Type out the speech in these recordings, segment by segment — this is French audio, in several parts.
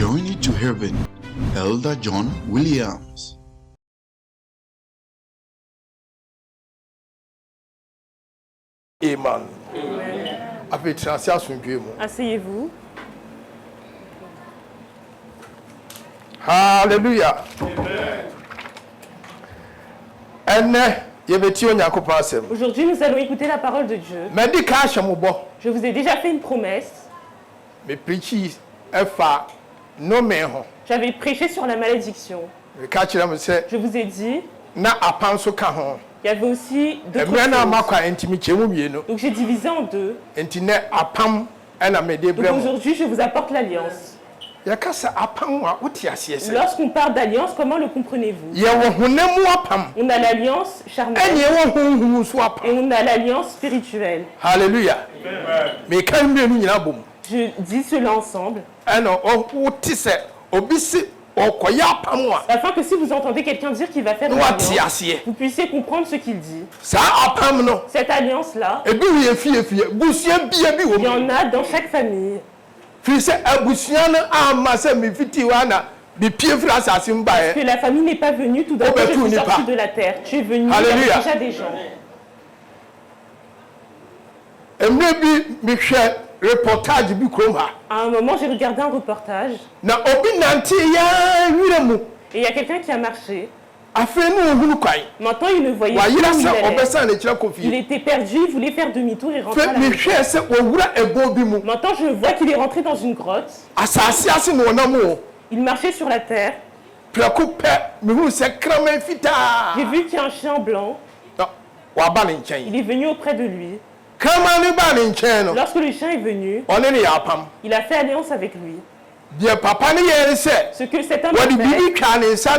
Journey to Heaven, Elder John Williams. Amen. Asseyez-vous. Hallelujah. Aujourd'hui, nous allons écouter la parole de Dieu. Je vous ai déjà fait une promesse. J'avais prêché sur la malédiction. Je vous ai dit, il y avait aussi d'autres choses. Donc j'ai divisé en deux. Donc aujourd'hui, je vous apporte l'alliance. Lorsqu'on parle d'alliance, comment le comprenez-vous? On a l'alliance charnelle et on a l'alliance spirituelle. Alléluia. Je dis cela ensemble. Afin que si vous entendez quelqu'un dire qu'il va faire une alliance, vous puissiez comprendre ce qu'il dit. Cette alliance-là, il y en a dans chaque famille. Parce que la famille n'est pas venue tout d'abord, je suis sorti de la terre. Tu es venu, il y a déjà des gens. À un moment, j'ai regardé un reportage. Et il y a quelqu'un qui a marché. Maintenant, il ne voyait plus où il allait. Il était perdu, il voulait faire demi-tour et rentrer à la maison. Maintenant, je vois qu'il est rentré dans une grotte. Il marchait sur la terre. J'ai vu qu'il y a un chien blanc. Il est venu auprès de lui. Lorsque le chien est venu, il a fait alliance avec lui. Ce que cet homme a fait, il s'est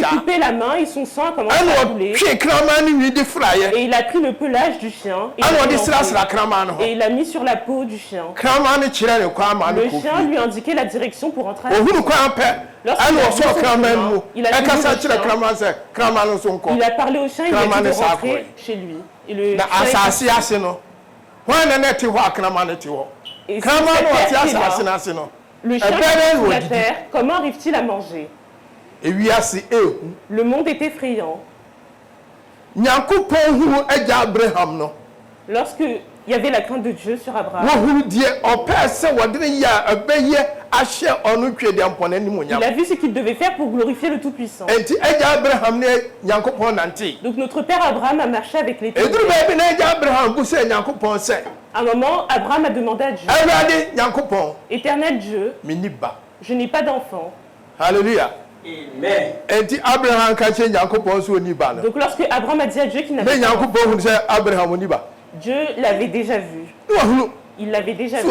coupé la main et son sang a commencé à couler. Et il a pris le pelage du chien et il l'a mis sur la peau du chien. Le chien lui indiquait la direction pour entrer à la maison. Il a parlé au chien, il a dit de rentrer chez lui. Et le et si le chien qui est sur la terre, comment arrive-t-il à manger? Le monde est effrayant. Lorsque il y avait la crainte de Dieu sur Abraham, il a vu ce qu'il devait faire pour glorifier le Tout-Puissant. Donc notre père Abraham a marché avec l'Éternel. À un moment, Abraham a demandé à Dieu, Éternel Dieu, je n'ai pas d'enfant. Alléluia. Donc lorsque Abraham a dit à Dieu qu'il n'avait pas d'enfant, Dieu l'avait déjà vu. Il l'avait déjà vu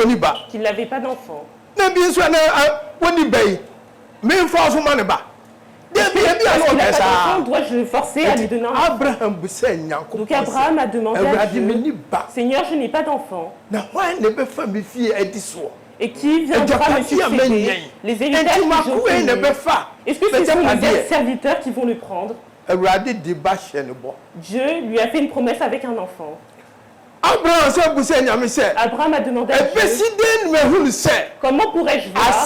qu'il n'avait pas d'enfant. Parce qu'il n'a pas d'enfant, dois-je le forcer à lui donner un enfant? Donc Abraham a demandé à Dieu, Seigneur, je n'ai pas d'enfant. Et qui viendra me succéder? Les héritages que j'ai obtenus. Est-ce que ce sont les serviteurs qui vont le prendre? Dieu lui a fait une promesse avec un enfant. Abraham a demandé à Dieu, comment pourrais-je voir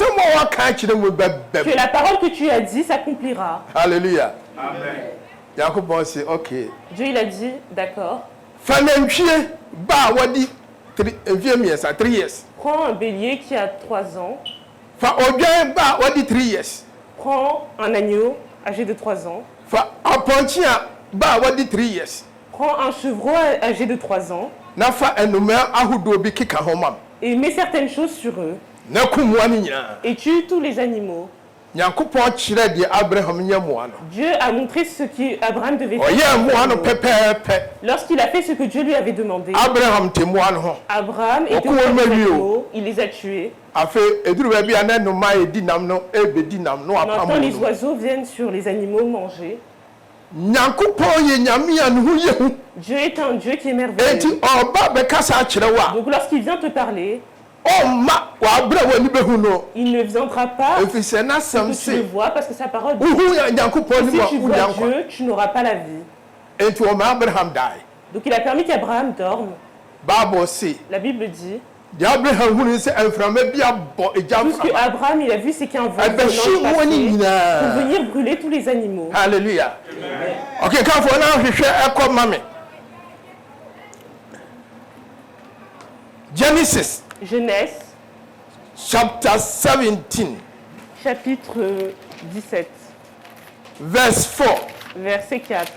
que la parole que tu as dit s'accomplira? Alléluia. Dieu il a dit, d'accord. Prends un bélier qui a 3 ans. Prends un agneau âgé de 3 ans. Prends un chevreau âgé de 3 ans. Et mets certaines choses sur eux. Et tue tous les animaux. Dieu a montré ce qu'Abraham devait faire. Lorsqu'il a fait ce que Dieu lui avait demandé, Abraham était au animaux, il les a tués. Maintenant les oiseaux viennent sur les animaux manger. Dieu est un Dieu qui est merveilleux. Donc lorsqu'il vient te parler, il ne viendra pas que tu le vois parce que sa parole dit, si tu vois Dieu, tu n'auras pas la vie. Donc il a permis qu'Abraham dorme. La Bible dit, Tout ce que Abraham il a vu, c'est qu'un vent venant pour venir brûler tous les animaux. Alléluia. Ok, quand vous avez Genesis. Genèse. Chapter 17. Chapitre 17. Verse 4. Verset 4.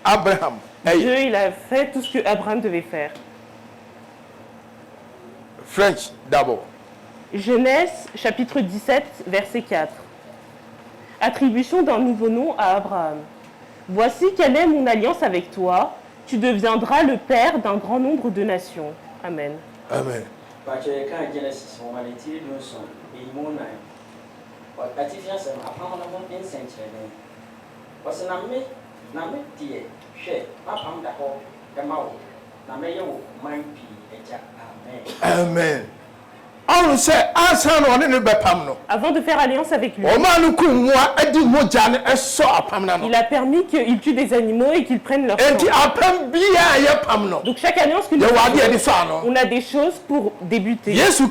Abraham. Dieu, il a fait tout ce que Abraham devait faire. French d'abord. Genèse, chapitre 17, verset 4. Attribution d'un nouveau nom à Abraham. Voici quelle est mon alliance avec toi. Tu deviendras le père d'un grand nombre de nations. Amen. Amen. Amen. Avant de faire alliance avec lui, il a permis qu'ils tuent des animaux et qu'ils prennent leur sang. Donc chaque alliance que nous faisons, on a des choses pour débuter. Jésus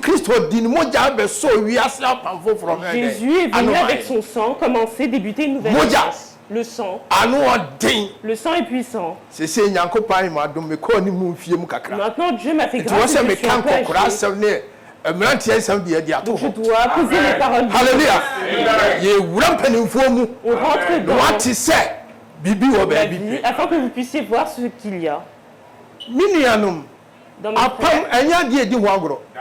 est venu avec son sang commencer, débuter une nouvelle alliance. Le sang est puissant. Maintenant Dieu m'a fait grâce que je suis un peu âgé. Donc je dois poser les paroles. Alléluia. On rentre dans la vie afin que vous puissiez voir ce qu'il y a. Dans mes frères,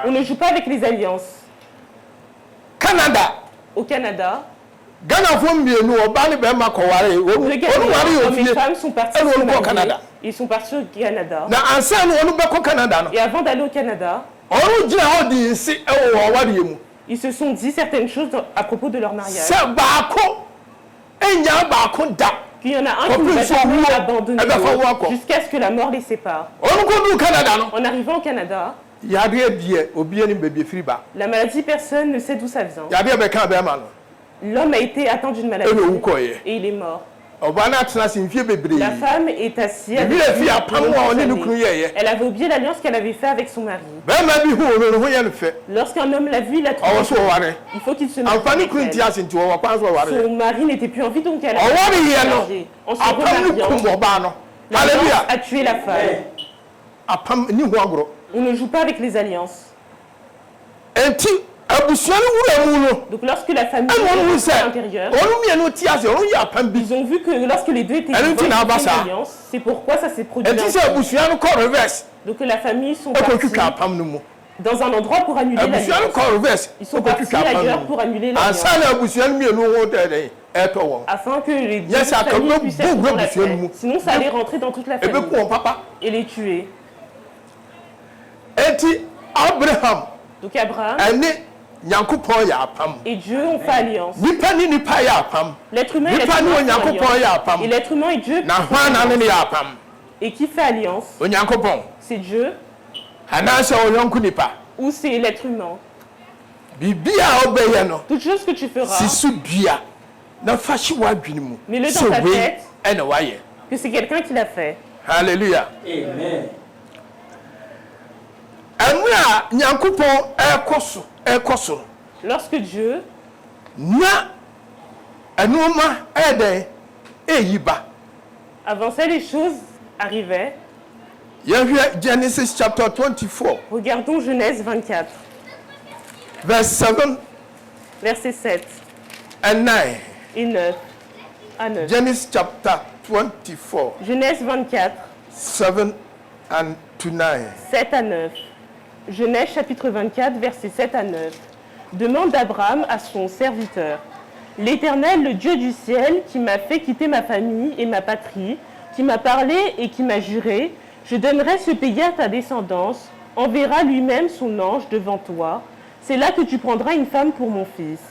on ne joue pas avec les alliances. Au Canada, les hommes et femmes sont partis se marier. Ils sont partis au Canada. Et avant d'aller au Canada, ils se sont dit certaines choses à propos de leur mariage. Qu'il y en a un qui ne va jamais abandonner jusqu'à ce que la mort les sépare. En arrivant au Canada, la maladie, personne ne sait d'où ça vient. L'homme a été atteint d'une maladie et il est mort. La femme est assise. Elle avait oublié l'alliance qu'elle avait faite avec son mari. Lorsqu'un homme l'a vu, il a trouvé. Il faut qu'il se marie avec elle. Son mari n'était plus en vie, donc elle a marié. En se remariant, l'alliance a tué la femme. On ne joue pas avec les alliances. Donc lorsque la famille est à l'intérieur, ils ont vu que lorsque les deux étaient vivants, ils ont fait une alliance. C'est pourquoi ça s'est produit. Donc la famille sont partis dans un endroit pour annuler l'alliance. Ils sont partis ailleurs pour annuler l'alliance. Afin que les deux familles puissent être dans la paix. Sinon ça allait rentrer dans toute la famille et les tuer. Donc Abraham et Dieu ont fait alliance. L'être humain et l'être humain et Dieu. Et qui fait alliance? C'est Dieu ou c'est l'être humain? Toute chose que tu feras, mets-le dans ta tête que c'est quelqu'un qui l'a fait. Alléluia. Amen. Lorsque Dieu avançait, les choses arrivaient. Genesis chapter 24. Regardons Genèse 24. Verset 7 and 9. Et 9 à 9. Genesis chapter 24. Genèse 24. 7 and to 9. 7 à 9. Genèse chapitre 24, versets 7 à 9. Demande d'Abraham à son serviteur. L'Éternel, le Dieu du ciel, qui m'a fait quitter ma famille et ma patrie, qui m'a parlé et qui m'a juré, je donnerai ce pays à ta descendance, enverra lui-même son ange devant toi. C'est là que tu prendras une femme pour mon fils.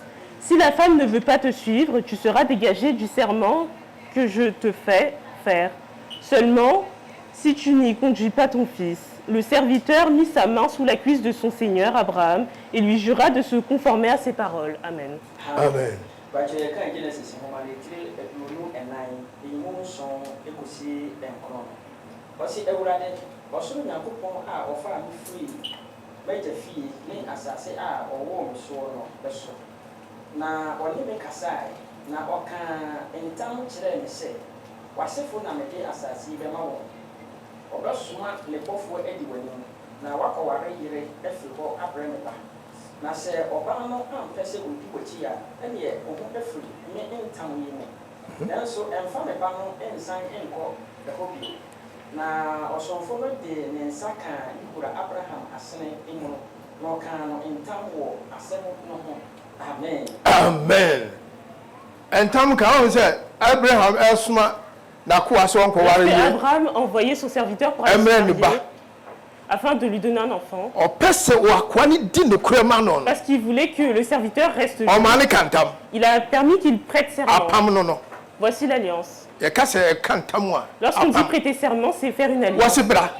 Si la femme ne veut pas te suivre, tu seras dégagé du serment que je te fais faire. Seulement, si tu n'y conduis pas ton fils. Le serviteur mit sa main sous la cuisse de son seigneur Abraham et lui jura de se conformer à ses paroles. Amen. Amen. But you can't get us in home and you and I, in one song, you could see them come. But see, everybody, also in a coupon or family free. Major fee, name as I say, or warm so no, that's so. Now, or you make a side, now, or can any time children say, what's the phone I'm a day as I see them all. Or that's smart, le both were anyway. Now, walk away, every ball up remember. Now, say, Obama, I'm person will do what here, and yet, or free, me in town, you know. Then so, and found a banner and sign and call the hobby. Na osonfo de ne nsaka ikura Abraham asene inu no kan no ntam wo asemo no ho amen amen entam kan on say Abraham esuma na ko aso onko ware ye Abraham envoyait son serviteur pour aller afin de lui donner un enfant parce qu'il voulait que le serviteur reste juste. Il a permis qu'il prête serment. Voici l'alliance. Lorsqu'on dit prêter serment, c'est faire une alliance. Il a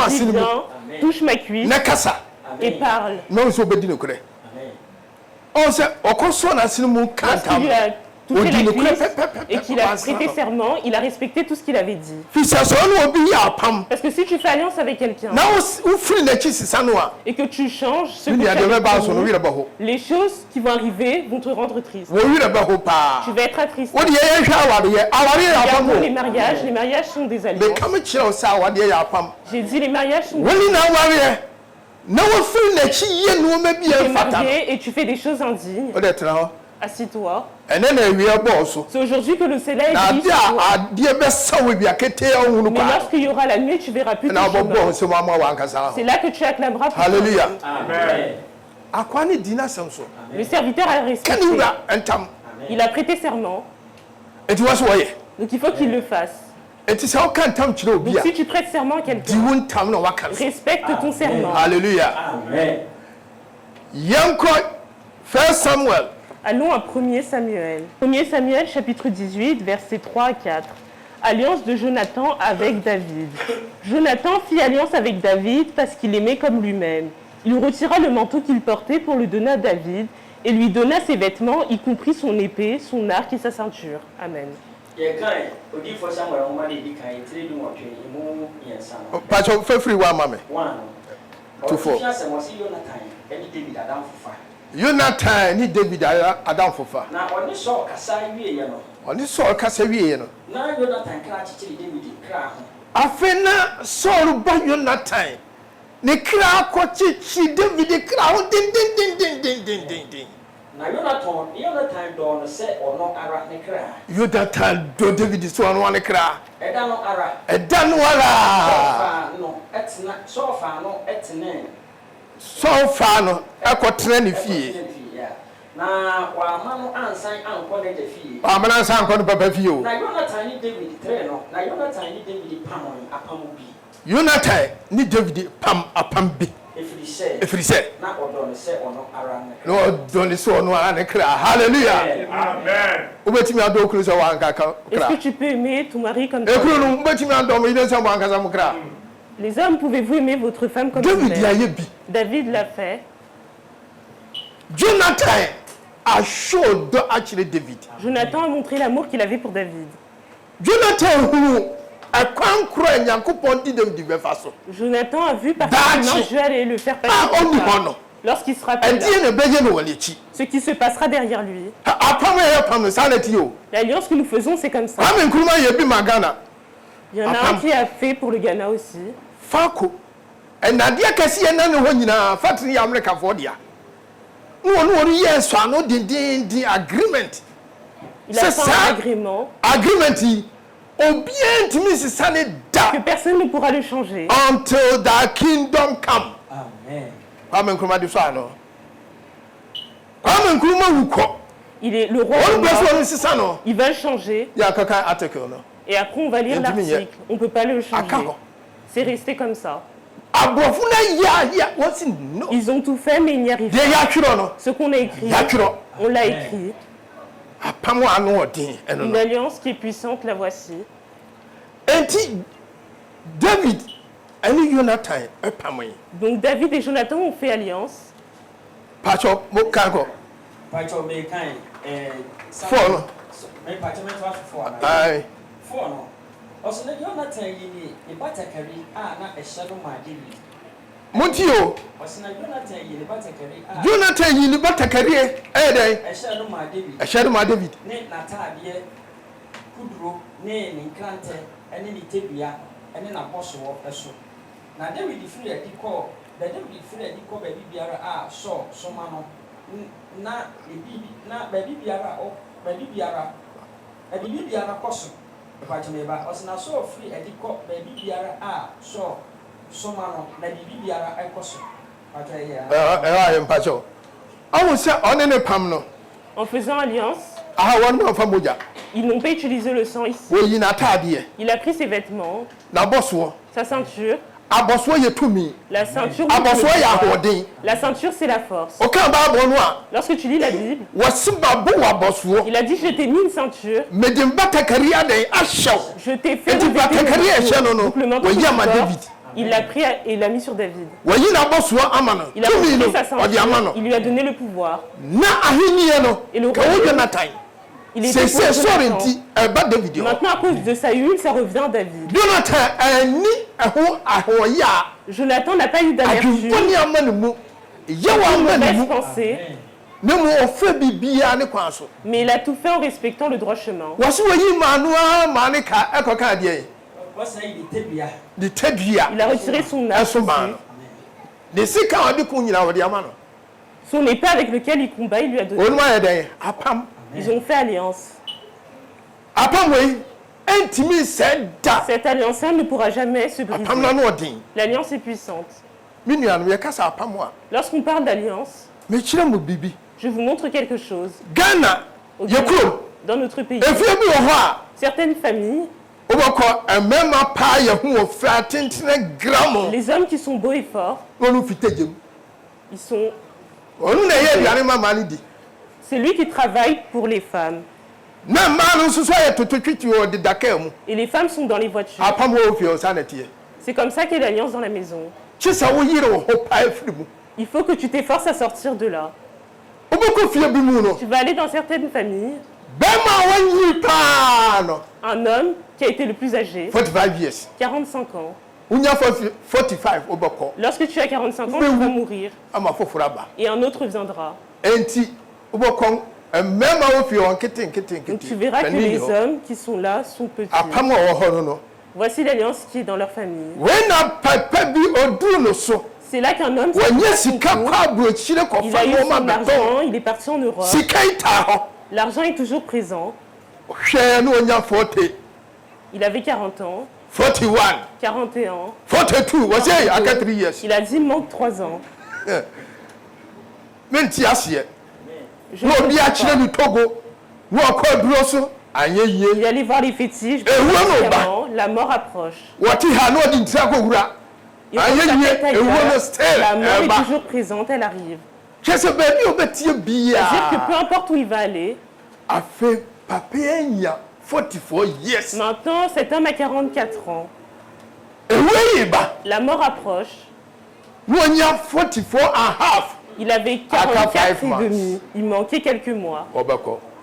dit bien, touche ma cuisse et parle. Lorsqu'il lui a touché la cuisse et qu'il a prêté serment, il a respecté tout ce qu'il avait dit. Parce que si tu fais alliance avec quelqu'un et que tu changes ce que tu as dit, les choses qui vont arriver vont te rendre triste. Tu vas être attristé. Regardons les mariages sont des alliances. J'ai dit les mariages sont des alliances. Tu es marié et tu fais des choses indignes. Assis-toi. C'est aujourd'hui que le soleil brille sur toi. Mais lorsqu'il y aura la nuit, tu verras plus tes chemins. C'est là que tu acclameras pour Alléluia. Amen. Le serviteur a respecté. Il a prêté serment. Donc il faut qu'il le fasse. Donc si tu prêtes serment à quelqu'un, respecte ton serment. Alléluia. Amen. Samuel. Allons à 1er Samuel. 1er Samuel, chapitre 18, versets 3 à 4. Alliance de Jonathan avec David. Jonathan fit alliance avec David parce qu'il aimait comme lui-même. Il retira le manteau qu'il portait pour le donner à David et lui donna ses vêtements, y compris son épée, son arc et sa ceinture. Amen. Jonathan ni David Adam fofa. Na oni so kasa wie ye no. Oni so kasa wie ye no. Na Jonathan kra chichiri David kra ho. Afena so ba Jonathan. Ne kra ko chichi David kra ho din. Na Jonathan do no se ono ara ne kra. Jonathan do David so ono ne kra. Eda no ara. So fa no etne. So far no ekotre ne fie na wa ma no ansan anko ne de fie amana ansan anko no papa fie o na Jonathan ni David tre no na Jonathan ni David pam apam bi Jonathan ni David pam apam bi efiri se na odo ne se ono ara ne no odo ne se ono ara ne kra hallelujah amen obetimi ado okuru so wa nka kra est-ce que tu peux aimer ton mari comme toi? ekuru no obetimi ado mo ide se wa nka sam kra. Les hommes, pouvez-vous aimer votre femme comme vous-même? David l'a fait. Jonathan a showed actually David. Jonathan a montré l'amour qu'il avait pour David. Jonathan a vu particulièrement Dieu allait le faire passer lorsqu'il sera plus là. Ce qui se passera derrière lui. L'alliance que nous faisons, c'est comme ça. Il y en a un qui a fait pour le Ghana aussi. Fako. Et Nadia Kassi et Nano Honina, Fatri America Fordia. No, yes, so no the agreement. Il a fait un agrément. Agreement. Ou bien tu me sais que personne ne pourra le changer. Until the kingdom come. Amen. Amen. Comment tu fais non? Amen. Comment vous il est le roi. Il va le changer. Il y a quelqu'un article non? Et après, on va lire l'article. On ne peut pas le changer. C'est resté comme ça. Ils ont tout fait, mais il n'y arrive pas. Ce qu'on a écrit, on l'a écrit. Une alliance qui est puissante, la voici. Donc David et Jonathan ont fait alliance. Four no. Me patiment was four. Aye. Four no. Also the Jonathan yini e batakari na ehye no ma David. Montio. Also na Jonathan yini batakari Jonathan yini batakari dey. Ehye no ma David. Ehye no ma David. Ne natade kuduro ne nkrante ene ni tebia ene na boso eso. Na David free adiko, the David free adiko baby biara so ma no. Na ebi na baby biara o baby biara ebi biara koso Pachimeba was na so free adiko baby biara so ma no na bibi biara ekoso Pacha ya mpacho awu se one ne pam no en faisant alliance wan mo fa moja ils n'ont pas utilisé le sang ici wo yi na tade il a pris ses vêtements na bosso sa ceinture aboso ye tumi la ceinture aboso ya hodin la ceinture c'est la force o kan ba bo no a lorsque tu lis la Bible wasimba bo aboso il a dit je t'ai mis une ceinture medim batakari adai ashaw je t'ai fait batakari ehye no no wo ya ma David il l'a pris et l'a mis sur David. Wo yi na boso amano il a pris sa ceinture il lui a donné le pouvoir na ahiniye no et le ka wo Jonathan c'est sorti David. Maintenant à cause de sa huile ça revient à David. Jonathan n'a pas eu d'amertume. Mauvaise pensée. Mais il a tout fait en respectant le droit chemin. Il a retiré son arme. Son épée avec lequel il combat, il lui a donné. Ils ont fait alliance. Cette alliance ne pourra jamais se briser. L'alliance est puissante. Lorsqu'on parle d'alliance, je vous montre quelque chose. Au Ghana, dans notre pays, certaines familles, les hommes qui sont beaux et forts, ils sont... C'est lui qui travaille pour les femmes. Et les femmes sont dans les voitures. C'est comme ça qu'est l'alliance dans la maison. Il faut que tu t'efforces à sortir de là. Tu vas aller dans certaines familles. Un homme qui a été le plus âgé, 45 ans. Lorsque tu as 45 ans, tu vas mourir. Et un autre viendra. Donc tu verras que les hommes qui sont là sont petits. Voici l'alliance qui est dans leur famille. C'est là qu'un homme il a eu son argent, il est parti en Europe. L'argent est toujours présent. Il avait 40 ans. 41. 42. Il a dit il manque 3 ans. Je ne il allait voir les fétiches. La mort approche. La mort est toujours présente, elle arrive. C'est-à-dire que peu importe où il va aller. Maintenant, cet homme a 44 ans. La mort approche. Il avait 44 et demi. Il manquait quelques mois.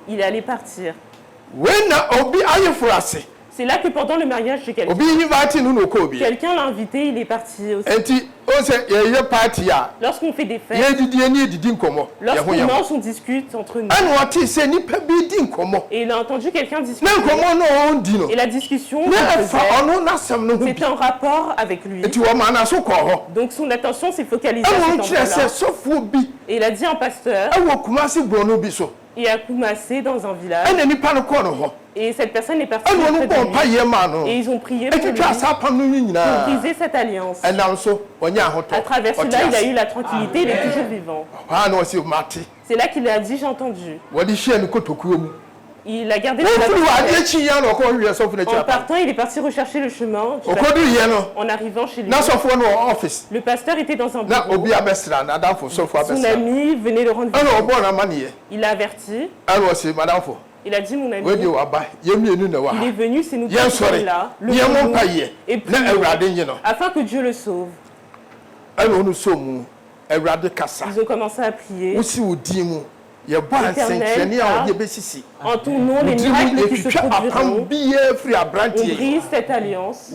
Il allait partir. C'est là que pendant le mariage de quelqu'un l'a invité, il est parti aussi. Lorsqu'on fait des fêtes, lorsqu'on mange, on discute entre nous. Et il a entendu quelqu'un discuter. Et la discussion, c'était en rapport avec lui. Donc son attention s'est focalisée sur cet endroit-là. Et il a dit à un pasteur, et à Koumassé dans un village. Et cette personne est partie auprès de lui. Et ils ont prié pour lui, pour briser cette alliance. À travers cela, il a eu la tranquillité, il est toujours vivant. C'est là qu'il a dit, j'ai entendu. Il a gardé en partant, il est parti rechercher le chemin. En arrivant chez lui, le pasteur était dans un bureau. Son ami venait le rendre visite. Il l'a averti. Il a dit, mon ami, il est venu, c'est nous qui sommes là, et prions, afin que Dieu le sauve. Ils ont commencé à prier. Éternel, en ton nom, les miracles qui se produiront, on brise cette alliance.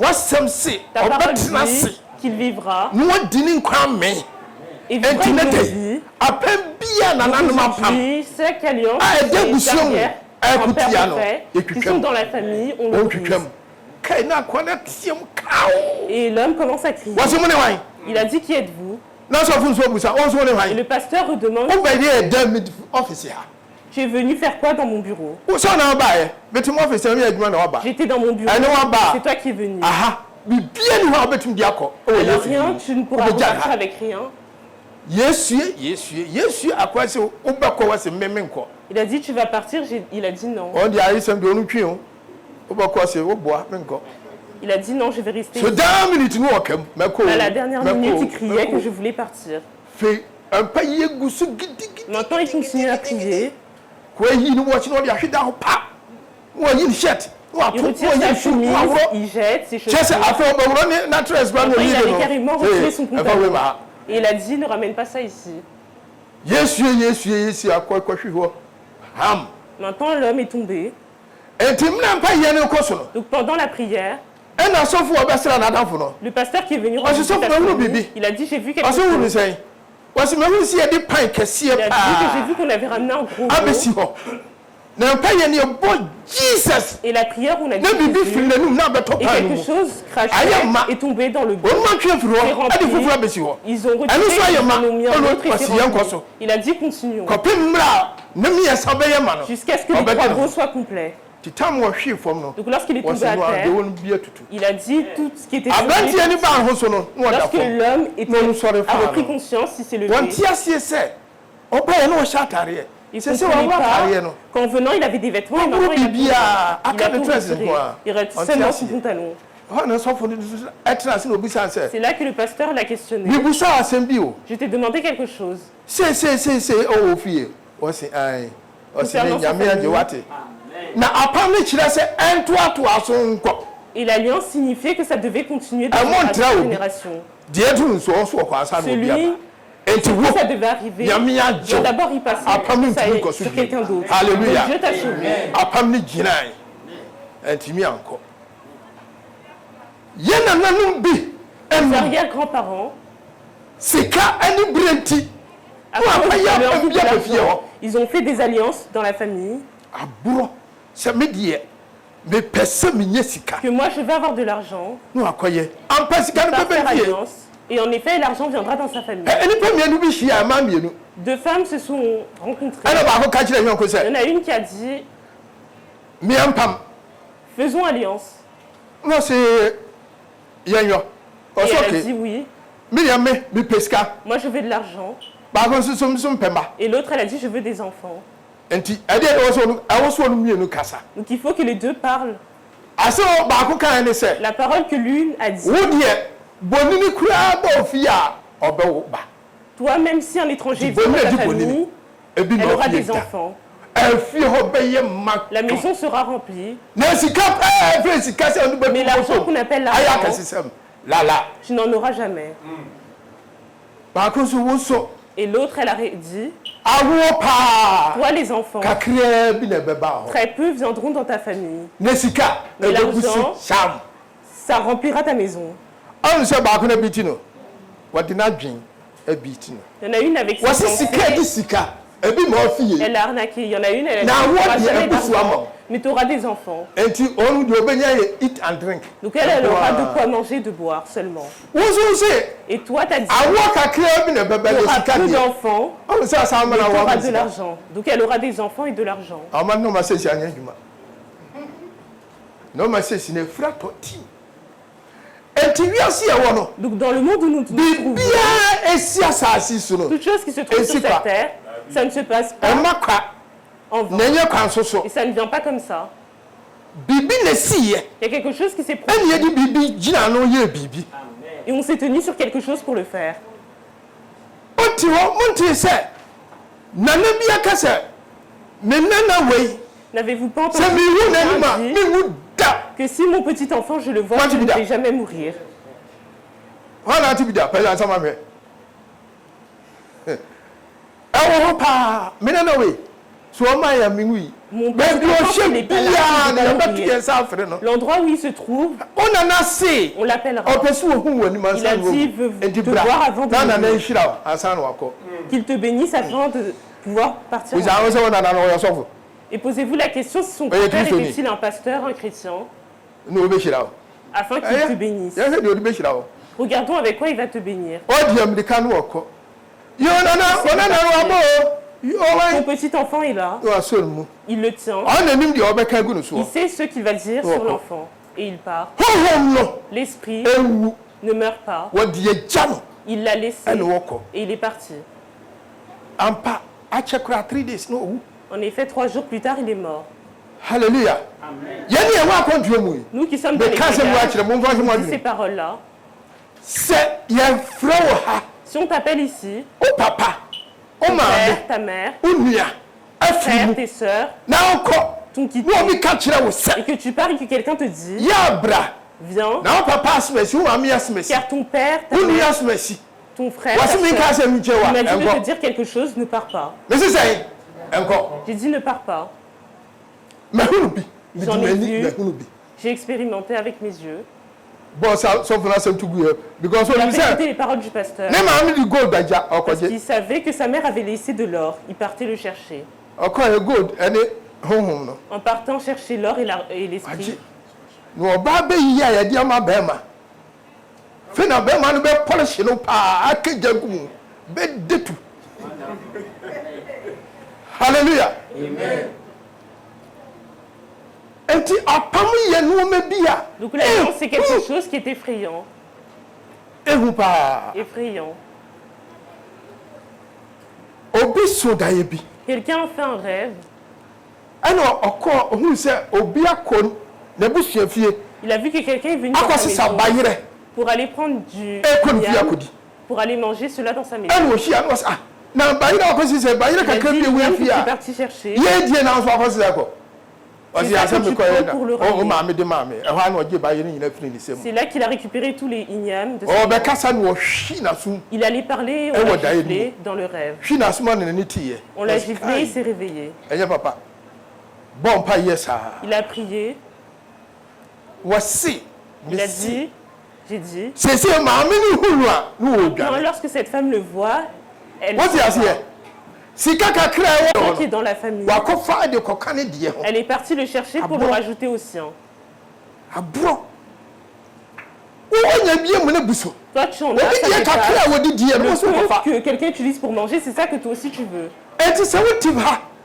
Ta parole dit qu'il vivra. Et vivra une longue vie. Aujourd'hui, chaque alliance est derrière un père parfait, qui sont dans la famille, on le brise. Et l'homme commence à crier. Il a dit, qui êtes-vous? Et le pasteur redemande, tu es venu faire quoi dans mon bureau? J'étais dans mon bureau, c'est toi qui es venu. Alors rien, tu ne pourras repartir avec rien. Il a dit, tu vas partir, il a dit non. Il a dit non, je vais rester. À la dernière minute, il criait que je voulais partir. Maintenant, il continue à prier. Il retire sa chemise, il jette ses chaussures. Maintenant, il avait carrément retiré son pantalon. Et il a dit, ne ramène pas ça ici. Maintenant, l'homme est tombé. Donc pendant la prière, le pasteur qui est venu rendre il a dit, j'ai vu quelque chose. Il a dit que j'ai vu qu'on avait ramené un gros veau. Et la prière, on a dit Jésus, et quelque chose crachait est tombé dans le veau. Ils ont retiré, ils en ont mis un autre et c'est rempli. Il a dit continuons. Jusqu'à ce que les 3 veaux soient complets. Donc lorsqu'il est tombé à terre, il a dit tout ce qui était sauvé. Lorsque l'homme a repris conscience, il s'est levé. Il ne comprenait pas qu'en venant, il avait des vêtements et maintenant il a tout retiré. Il reste seulement son pantalon. C'est là que le pasteur l'a questionné. Je t'ai demandé quelque chose. Concernant sa famille. Et l'alliance signifiait que ça devait continuer de génération. Celui qui ça devait arriver, doit d'abord y passer sur quelqu'un d'autre. Alléluia. Dieu t'a sauvé. Les arrière-grands-parents, ils ont fait des alliances dans la famille. Que moi je vais avoir de l'argent. Et en effet, l'argent viendra dans sa famille. 2 femmes se sont rencontrées. Il y en a une qui a dit, faisons alliance. Et elle a dit oui. Moi je veux de l'argent. Et l'autre elle a dit je veux des enfants. Donc il faut que les 2 parlent. La parole que l'une a dit. Toi, même si un étranger vient dans ta famille, elle aura des enfants. La maison sera remplie. Mais l'argent qu'on appelle l'argent, tu n'en auras jamais. Et l'autre, elle a dit, toi les enfants, très peu viendront dans ta famille. Mais l'argent, ça remplira ta maison. Il y en a une avec ses pensées. Elle a arnaqué. Il y en a une, elle a dit, tu n'auras jamais d'argent, mais tu auras des enfants. Donc elle aura de quoi manger, de boire seulement. Et toi, tu as dit, tu auras peu d'enfants, mais tu auras de l'argent. Donc elle aura des enfants et de l'argent. Donc dans le monde où nous nous trouvons, toute chose qui se trouve sur cette terre, ça ne se passe pas en vain. Et ça ne vient pas comme ça. Il y a quelque chose qui s'est produit. Et on s'est tenu sur quelque chose pour le faire. N'avez-vous pas entendu que si mon petit enfant, je le vois, je ne vais jamais mourir? Mon petit enfant n'est pas là. L'endroit où il se trouve, on l'appellera. Il a dit, veut te voir avant de venir. Qu'il te bénisse afin de pouvoir partir. Et posez-vous la question si son père était-il un pasteur, un chrétien, afin qu'il te bénisse. Regardons avec quoi il va te bénir. Ton petit enfant est là. Il le tient. Il sait ce qu'il va dire sur l'enfant. Et il part. L'esprit ne meurt pas. Il l'a laissé et il est parti. En effet, 3 jours plus tard, il est mort. Alléluia. Nous qui sommes dans les bagages, on dit ces paroles-là. Si on t'appelle ici, ton père, ta mère, frère, tes sœurs, t'ont quitté, et que tu parles et que quelqu'un te dit, viens, car ton père, ta mère, ton frère, ta sœur, il m'a dit de te dire quelque chose, ne pars pas. J'ai dit ne pars pas. J'en ai vu, j'ai expérimenté avec mes yeux. Il a répété les paroles du pasteur. Parce qu'il savait que sa mère avait laissé de l'or. Il partait le chercher. En partant chercher l'or et l'esprit. Alléluia. Donc la violence, c'est quelque chose qui est effrayant. Effrayant. Quelqu'un a fait un rêve. Il a vu que quelqu'un est venu dans sa maison pour aller prendre du viande, pour aller manger cela dans sa maison. Il est parti chercher. C'est là qu'il a récupéré tous les ignames de sa maison. Il allait parler, on l'a giflé dans le rêve. On l'a giflé, il s'est réveillé. Il a prié. Il a dit, j'ai dit, lorsque cette femme le voit, elle qui est dans la famille. Elle est partie le chercher pour le rajouter au sien. Toi, tu en as, le peu que quelqu'un utilise pour manger, c'est ça que toi aussi tu veux.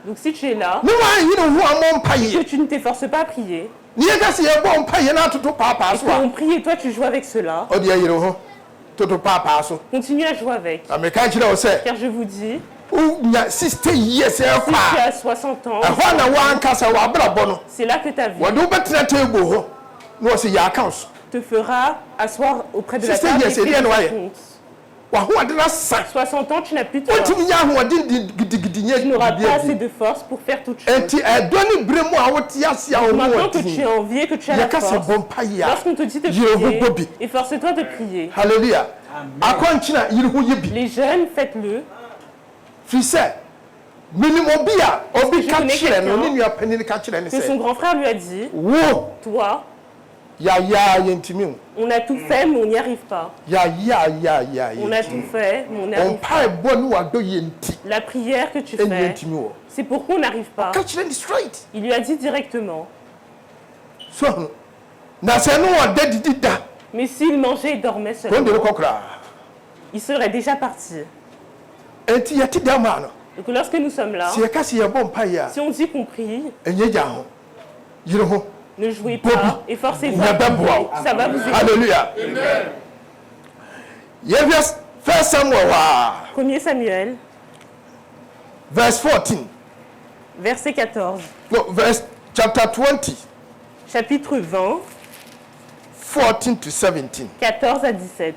Donc si tu es là, que tu ne t'efforces pas à prier, et qu'on prie et toi tu joues avec cela, continue à jouer avec. Car je vous dis, si tu as 60 ans, c'est là que ta vie te fera asseoir auprès de la table et faire des comptes. 60 ans, tu n'as plus de force. Tu n'auras pas assez de force pour faire toute chose. Maintenant que tu es en vie et que tu as la force, lorsqu'on te dit de prier, efforce-toi de prier. Alléluia. Les jeunes, faites-le. Que son grand frère lui a dit, toi, on a tout fait, mais on n'y arrive pas. On a tout fait, mais on n'y arrive pas. La prière que tu fais, c'est pourquoi on n'arrive pas. Il lui a dit directement. Mais s'il mangeait et dormait seulement, il serait déjà parti. Donc lorsque nous sommes là, si on dit qu'on prie, ne jouez pas, efforcez-vous, ça va vous aider. Alléluia. 1 Samuel, verset 14. Chapitre 20, 14 à 17.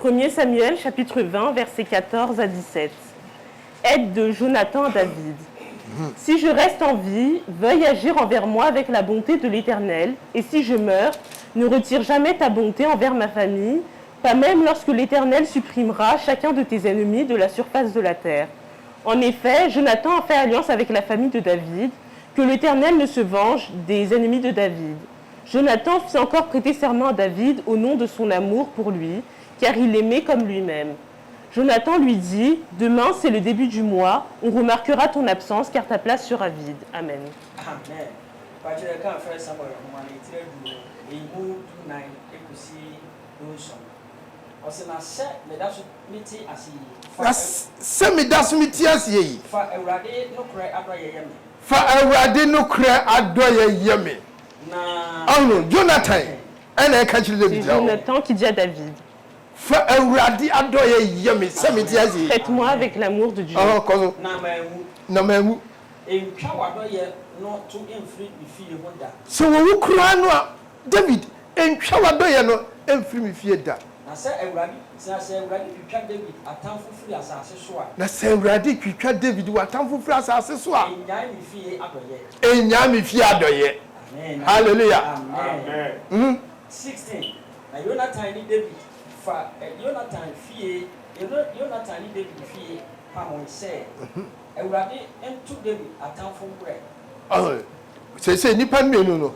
1 Samuel, chapitre 20, verset 14 à 17. Aide de Jonathan à David. Si je reste en vie, veuille agir envers moi avec la bonté de l'Éternel. Et si je meurs, ne retire jamais ta bonté envers ma famille Pas même lorsque l'Éternel supprimera chacun de tes ennemis de la surface de la terre. En effet, Jonathan a fait alliance avec la famille de David, que l'Éternel ne se venge des ennemis de David. Jonathan fit encore prêter serment à David au nom de son amour pour lui, car il l'aimait comme lui-même. Jonathan lui dit, « Demain, c'est le début du mois, on remarquera ton absence, car ta place sera vide. » Amen. Amen. Fa no kra adoye yeme. Oh Jonathan. Jonathan qui dit à David. Traite-moi avec l'amour de Dieu. So we kra no David entwa wadoye no emfiri me fie da. Na se Ewurade twitwa David atamfo firi asase so a. Na se Ewurade twitwa David watamfo firi asase so a. Enya me fie adoye. Amen. Hallelujah. Amen. 16. Na Jonathan ni David fa Jonathan fie Jonathan ni David fie pamon se Ewurade entu David atamfo brɛ. Oh. C'est nipa menu no.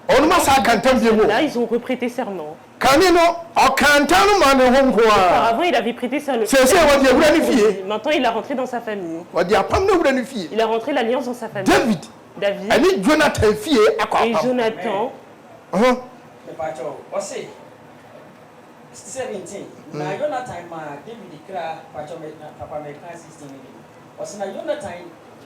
On m'a sa kantam biemo. Là, ils ont reprêté serment. Auparavant, il avait prêté serment. Maintenant, il a rentré dans sa famille. Il a rentré l'alliance dans sa famille. David. Et Jonathan. 17. Na Jonathan ma David kra pacho me papa me kan 16 ni. Osina Jonathan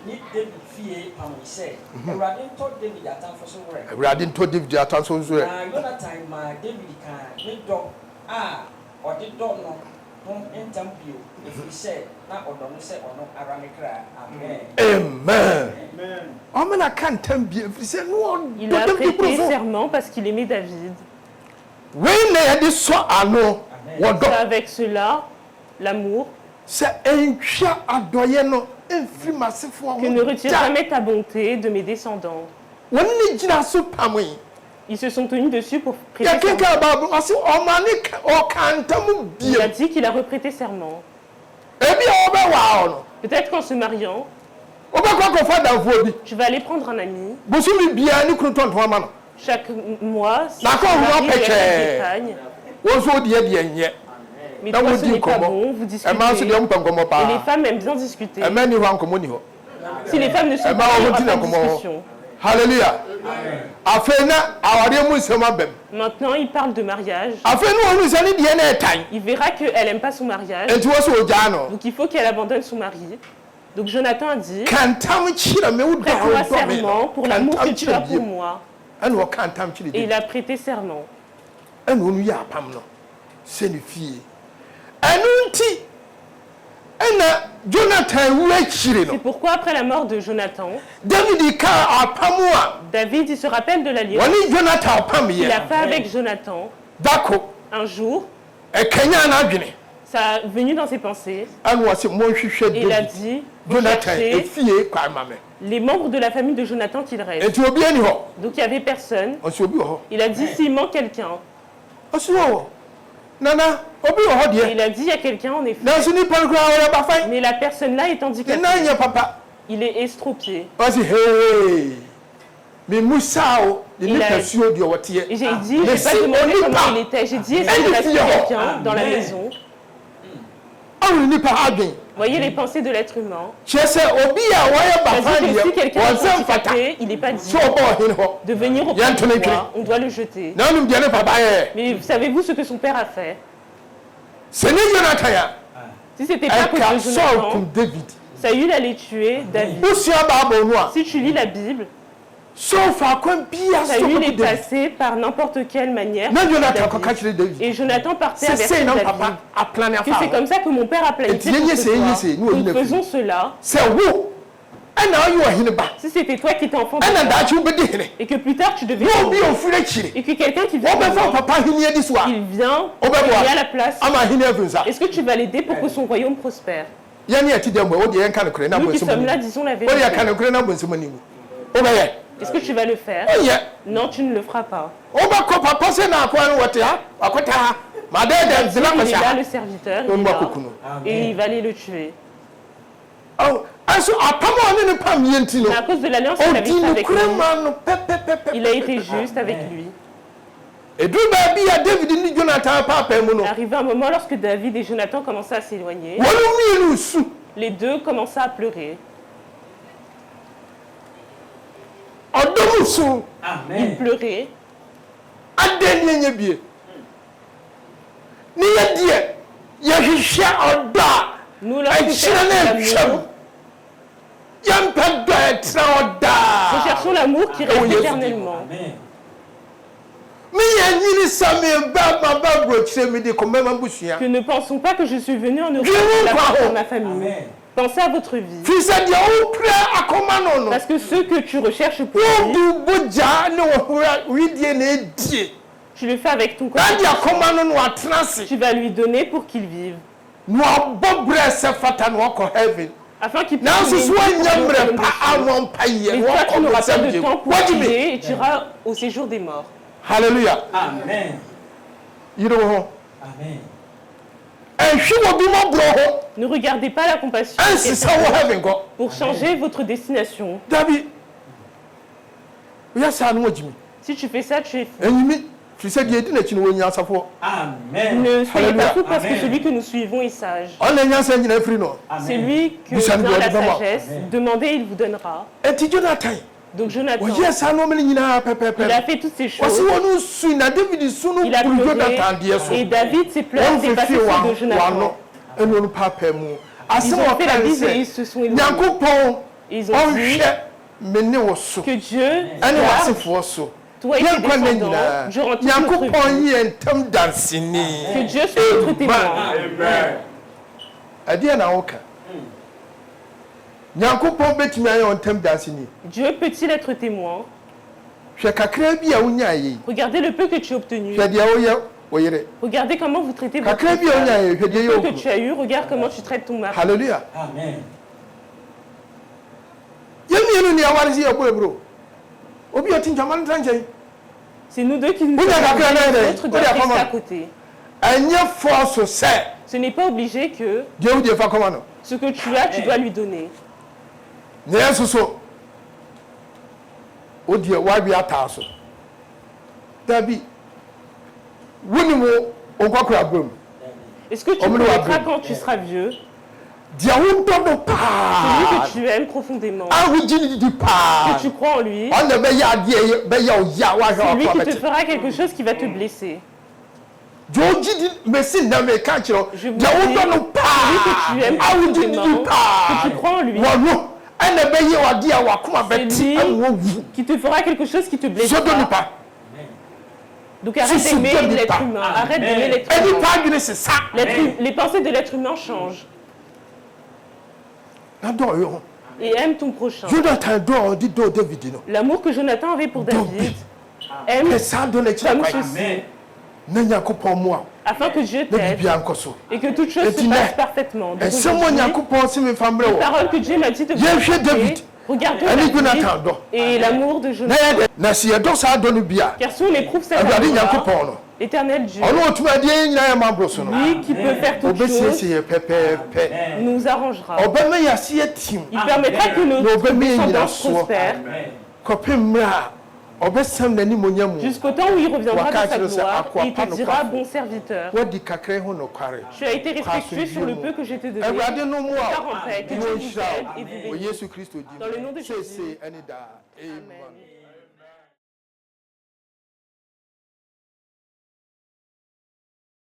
ni David fie pamose. Ewurade nto David atamfo so wore. Ewurade nto David atamfo so wore. Na Jonathan ma David kan ni do odi do no hom entampio efise na odo no se ono ara me kra. Amen. Amen. Amen. On kan tambie efise no. Il a prêté serment parce qu'il aimait David. C'est avec cela, l'amour, que ne retire jamais ta bonté de mes descendants. Ils se sont tenus dessus pour prêter serment. Il a dit qu'il a reprêté serment. Peut-être qu'en se mariant, tu vas aller prendre un ami. Chaque mois, si tu mais toi, ce n'est pas bon, vous discutez. Et les femmes aiment bien discuter. Si les femmes ne sont pas en discussion. Alléluia. Maintenant, il parle de mariage. Il verra qu'elle n'aime pas son mariage. Donc, il faut qu'elle abandonne son mari. Donc, Jonathan a dit, prête-moi serment pour l'amour que tu as pour moi. Et il a prêté serment. C'est pourquoi après la mort de Jonathan, David il se rappelle de l'alliance qu'il a fait avec Jonathan. Un jour, ça a venu dans ses pensées. Et il a dit, les membres de la famille de Jonathan qu'il reste. Donc il n'y avait personne. Il a dit, s'il manque quelqu'un. Et il a dit, il y a quelqu'un en effet. Mais la personne là est handicapée. Il est estropié. Et j'ai dit, je n'ai pas demandé comment il était. J'ai dit, est-ce qu'il reste quelqu'un dans la maison? Voyez les pensées de l'être humain. C'est-à-dire que si quelqu'un est handicapé, il n'est pas dit de venir au point de moi, on doit le jeter. Mais savez-vous ce que son père a fait? Si ce n'était pas pour Jonathan, Saül allait tuer David. Si tu lis la Bible, Saül est passé par n'importe quelle manière. Et Jonathan partait avertir David que c'est comme ça que mon père a planifié pour ce soir. Nous faisons cela. Si c'était toi qui étais enfant et que plus tard tu devais et que quelqu'un qui vient il vient à la place, est-ce que tu vas l'aider pour que son royaume prospère? Nous qui sommes là disons la vérité. Est-ce que tu vas le faire? Non, tu ne le feras pas. Il est là, le serviteur, il est là, et il va aller le tuer. Mais à cause de l'alliance qu'il avait faite avec lui, il a été juste avec lui. Arrivé un moment lorsque David et Jonathan commençaient à s'éloigner, les deux commençaient à pleurer. Ils pleuraient. Nous, lorsque nous cherchons l'amour qui reste éternellement. Que ne pensons pas que je suis venu en Europe pour ma famille. Pensez à votre vie. Parce que ce que tu recherches pour lui, tu le fais avec ton corps. Tu vas lui donner pour qu'il vive. Afin qu'il puisse vivre. Mais toi, tu n'auras pas de temps pour prier et tu iras au séjour des morts. Alléluia. Amen. Amen. Ne regardez pas la compassion pour changer votre destination. Si tu fais ça, tu es fou. Amen. Ne soyez pas fous parce que celui que nous suivons est sage. C'est lui que vient la sagesse. Demandez, il vous donnera. Donc Jonathan, il a fait toutes ces choses. Il a pleuré et David s'est pleuré dépassé de Jonathan. Ils ont fait la bise et ils se sont éloignés. Ils ont dit que Dieu garde toi et tes descendants durant toute notre vie. Que Dieu soit notre témoin. Dieu peut-il être témoin? Regardez le peu que tu as obtenu. Regardez comment vous traitez votre femme. Le peu que tu as eu, regarde comment tu traites ton mari. Alléluia. Amen. C'est nous deux qui nous sommes l'autre doit rester à côté. Ce n'est pas obligé que ce que tu as, tu dois lui donner. Est-ce que tu connaîtras quand tu seras vieux celui que tu aimes profondément, que tu crois en lui, celui qui te fera quelque chose qui va te blesser. Je vous dis, celui que tu aimes profondément, que tu crois en lui, c'est lui qui te fera quelque chose qui te blessera. Donc arrête d'aimer l'être humain, arrête d'aimer l'être humain. Les pensées de l'être humain changent. Et aime ton prochain. L'amour que Jonathan avait pour David, aime comme ceci. Afin que Dieu t'aide et que toute chose se passe parfaitement. Donc les paroles que Dieu m'a dit de vous regarde David et l'amour de Jonathan. Car si on éprouve cette amour, l'Éternel Dieu, lui qui peut faire toutes choses, nous arrangera. Il permettra que notre descendance prospère jusqu'au temps où il reviendra dans sa gloire et il te dira, bon serviteur, tu as été respectueux sur le peu que je t'ai donné. Pars en paix, que Dieu vous aide et vous bénisse. Dans le nom de Jésus. Amen.